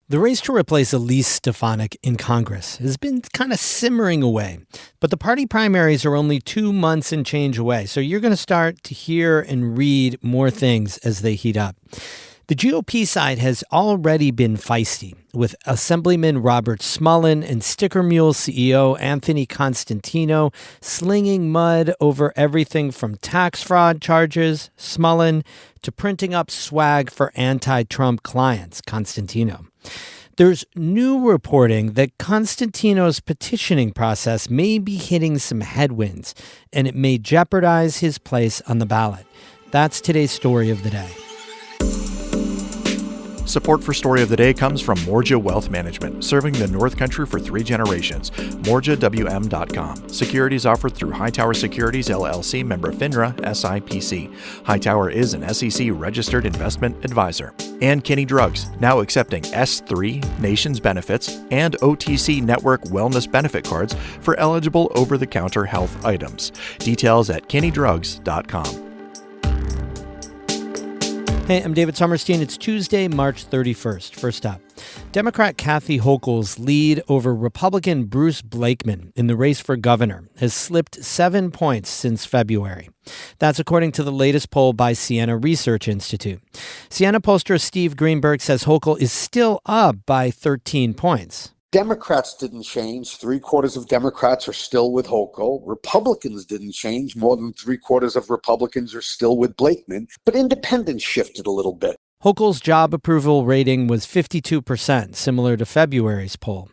The race to replace Elise Stefanik in Congress has been kind of simmering away, but the party primaries are only 2 months and change away, so you're going to start to hear and read more things as they heat up. The GOP side has already been feisty, with Assemblyman Robert Smullen and Sticker Mule CEO Anthony Constantino slinging mud over everything from tax fraud charges, Smullen, to printing up swag for anti-Trump clients, Constantino. There's new reporting that Constantino's petitioning process may be hitting some headwinds, and it may jeopardize his place on the ballot. That's today's story of the day. Support for Story of the Day comes from Morja Wealth Management, serving the North Country for 3 generations. MorjaWM.com. Securities offered through Hightower Securities, LLC, member FINRA, SIPC. Hightower is an SEC-registered investment advisor. And Kinney Drugs, now accepting S3, Nations Benefits, and OTC Network Wellness Benefit cards for eligible over-the-counter health items. Details at KinneyDrugs.com. Hey, I'm David Sommerstein. It's Tuesday, March 31st. First up, Democrat Kathy Hochul's lead over Republican Bruce Blakeman in the race for governor has slipped 7 points since February. That's according to the latest poll by Siena Research Institute. Siena pollster Steve Greenberg says Hochul is still up by 13 points. Democrats didn't change. 3/4 of Democrats are still with Hochul. Republicans didn't change. More than 3/4 of Republicans are still with Blakeman. But independents shifted a little bit. Hochul's job approval rating was 52%, similar to February's poll.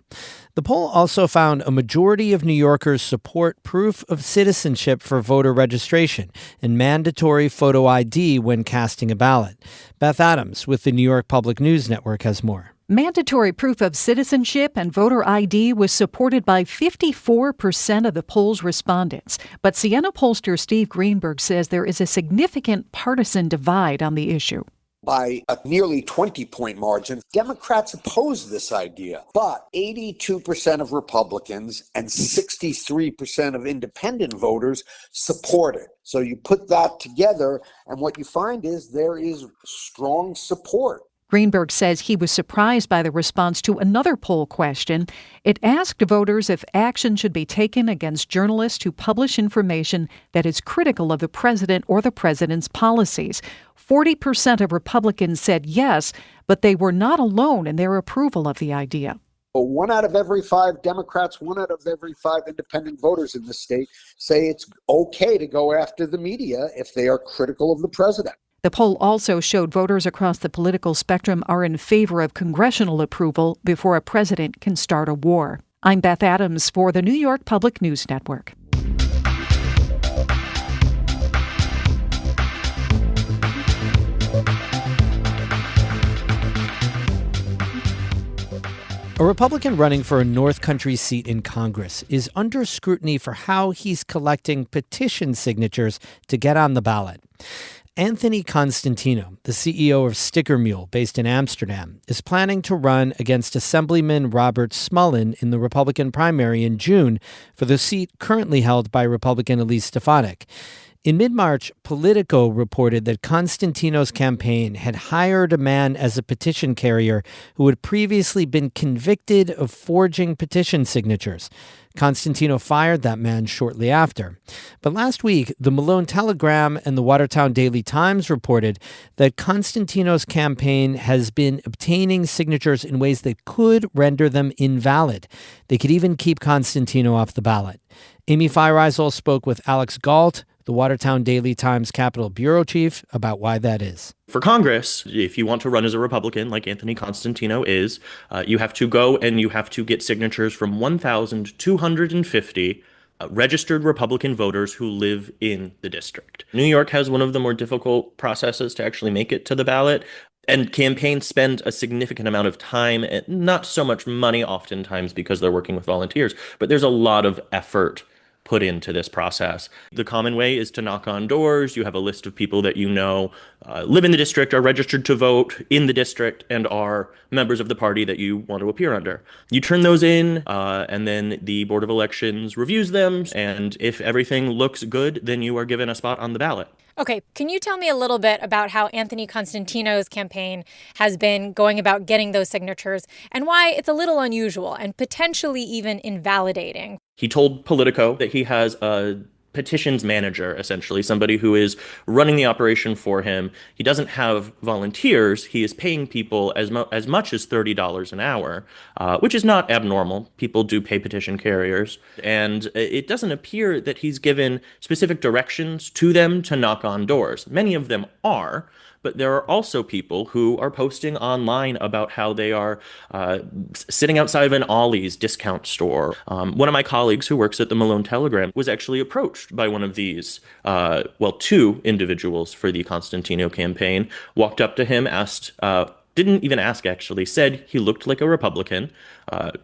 The poll also found a majority of New Yorkers support proof of citizenship for voter registration and mandatory photo ID when casting a ballot. Beth Adams with the New York Public News Network has more. Mandatory proof of citizenship and voter ID was supported by 54% of the poll's respondents. But Siena pollster Steve Greenberg says there is a significant partisan divide on the issue. By a nearly 20-point margin, Democrats oppose this idea, but 82% of Republicans and 63% of independent voters support it. So you put that together, and what you find is there is strong support. Greenberg says he was surprised by the response to another poll question. It asked voters if action should be taken against journalists who publish information that is critical of the president or the president's policies. 40% of Republicans said yes, but they were not alone in their approval of the idea. 1 out of every 5 Democrats, 1 out of every 5 independent voters in the state say it's okay to go after the media if they are critical of the president. The poll also showed voters across the political spectrum are in favor of congressional approval before a president can start a war. I'm Beth Adams for the New York Public News Network. A Republican running for a North Country seat in Congress is under scrutiny for how he's collecting petition signatures to get on the ballot. Anthony Constantino, the CEO of Sticker Mule, based in Amsterdam, is planning to run against Assemblyman Robert Smullen in the Republican primary in June for the seat currently held by Republican Elise Stefanik. In mid-March, Politico reported that Constantino's campaign had hired a man as a petition carrier who had previously been convicted of forging petition signatures. Constantino fired that man shortly after. But last week, the Malone Telegram and the Watertown Daily Times reported that Constantino's campaign has been obtaining signatures in ways that could render them invalid. They could even keep Constantino off the ballot. Amy Feiereisel spoke with Alex Galt, the Watertown Daily Times Capitol Bureau Chief, about why that is. For Congress, if you want to run as a Republican, like Anthony Constantino is, you have to go and you have to get signatures from 1,250 registered Republican voters who live in the district. New York has one of the more difficult processes to actually make it to the ballot. And campaigns spend a significant amount of time and not so much money oftentimes because they're working with volunteers, but there's a lot of effort put into this process. The common way is to knock on doors. You have a list of people that you know live in the district, are registered to vote in the district, and are members of the party that you want to appear under. You turn those in, and then the Board of Elections reviews them, and if everything looks good, then you are given a spot on the ballot. Okay, can you tell me a little bit about how Anthony Constantino's campaign has been going about getting those signatures and why it's a little unusual and potentially even invalidating? He told Politico that he has a petitions manager, essentially, somebody who is running the operation for him. He doesn't have volunteers. He is paying people as much as $30 an hour, which is not abnormal. People do pay petition carriers. And it doesn't appear that he's given specific directions to them to knock on doors. Many of them are. But there are also people who are posting online about how they are sitting outside of an Ollie's discount store. One of my colleagues who works at the Malone Telegram was actually approached by one of these, two individuals for the Constantino campaign, walked up to him, asked, didn't even ask actually, said he looked like a Republican.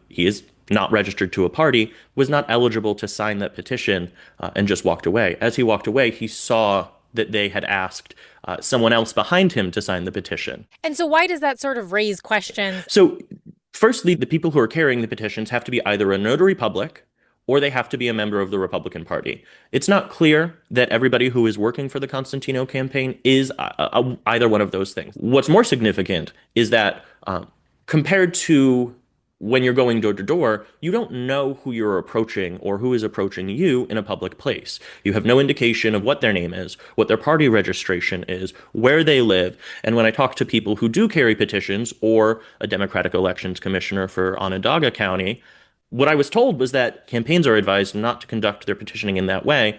He is not registered to a party, was not eligible to sign that petition, and just walked away. As he walked away, he saw that they had asked someone else behind him to sign the petition. And so why does that sort of raise questions? So firstly, the people who are carrying the petitions have to be either a notary public or they have to be a member of the Republican Party. It's not clear that everybody who is working for the Constantino campaign is either one of those things. What's more significant is that compared to when you're going door to door, you don't know who you're approaching or who is approaching you in a public place. You have no indication of what their name is, what their party registration is, where they live. And when I talk to people who do carry petitions or a Democratic elections commissioner for Onondaga County, what I was told was that campaigns are advised not to conduct their petitioning in that way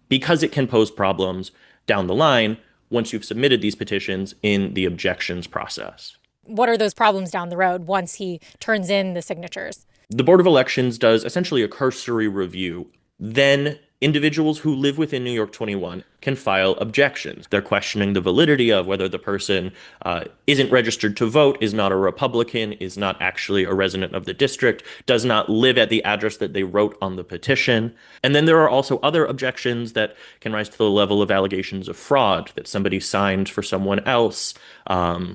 because it can pose problems down the line once you've submitted these petitions in the objections process. What are those problems down the road once he turns in the signatures? The Board of Elections does essentially a cursory review. Then individuals who live within New York 21 can file objections. They're questioning the validity of whether the person isn't registered to vote, is not a Republican, is not actually a resident of the district, does not live at the address that they wrote on the petition. And then there are also other objections that can rise to the level of allegations of fraud, that somebody signed for someone else,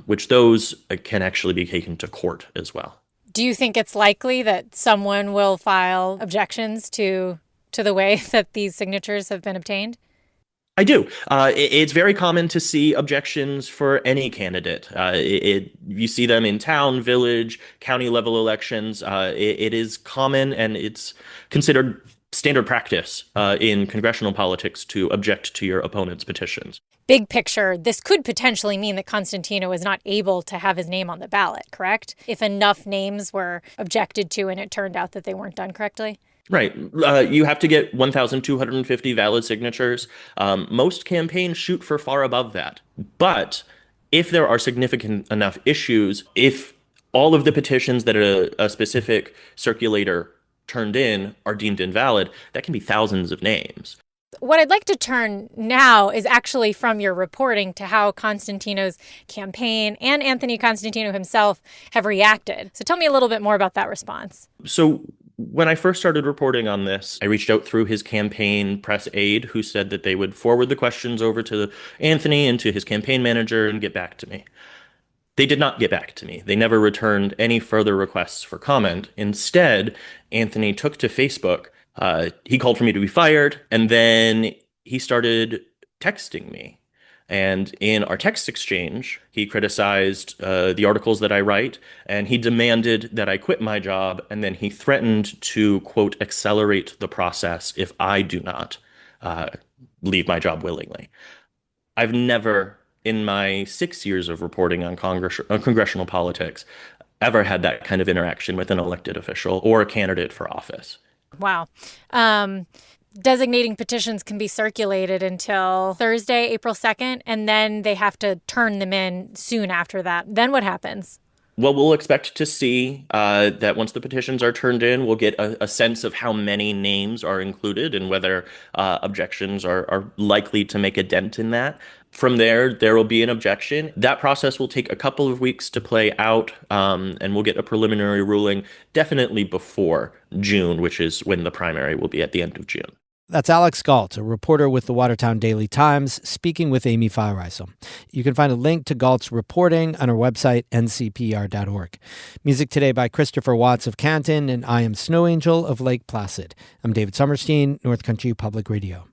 which those can actually be taken to court as well. Do you think it's likely that someone will file objections to the way that these signatures have been obtained? I do. It's very common to see objections for any candidate. You see them in town, village, county level elections. It is common and it's considered standard practice in congressional politics to object to your opponent's petitions. Big picture, this could potentially mean that Constantino is not able to have his name on the ballot, correct? If enough names were objected to and it turned out that they weren't done correctly? Right. You have to get 1,250 valid signatures. Most campaigns shoot for far above that. But if there are significant enough issues, if all of the petitions that a specific circulator turned in are deemed invalid, that can be thousands of names. What I'd like to turn now is actually from your reporting to how Constantino's campaign and Anthony Constantino himself have reacted. So tell me a little bit more about that response. So when I first started reporting on this, I reached out through his campaign press aide who said that they would forward the questions over to Anthony and to his campaign manager and get back to me. They did not get back to me. They never returned any further requests for comment. Instead, Anthony took to Facebook. He called for me to be fired, and then he started texting me. And in our text exchange, he criticized the articles that I write, and he demanded that I quit my job, and then he threatened to, quote, accelerate the process if I do not leave my job willingly. I've never, in my 6 years of reporting on congressional politics, ever had that kind of interaction with an elected official or a candidate for office. Wow. Designating petitions can be circulated until Thursday, April 2nd, and then they have to turn them in soon after that. Then what happens? Well, we'll expect to see that once the petitions are turned in, we'll get a sense of how many names are included and whether objections are likely to make a dent in that. From there will be an objection. That process will take a couple of weeks to play out, and we'll get a preliminary ruling definitely before June, which is when the primary will be at the end of June. That's Alex Galt, a reporter with the Watertown Daily Times, speaking with Amy Feiereisel. You can find a link to Galt's reporting on our website, ncpr.org. Music today by Christopher Watts of Canton and I Am Snow Angel of Lake Placid. I'm David Summerstein, North Country Public Radio.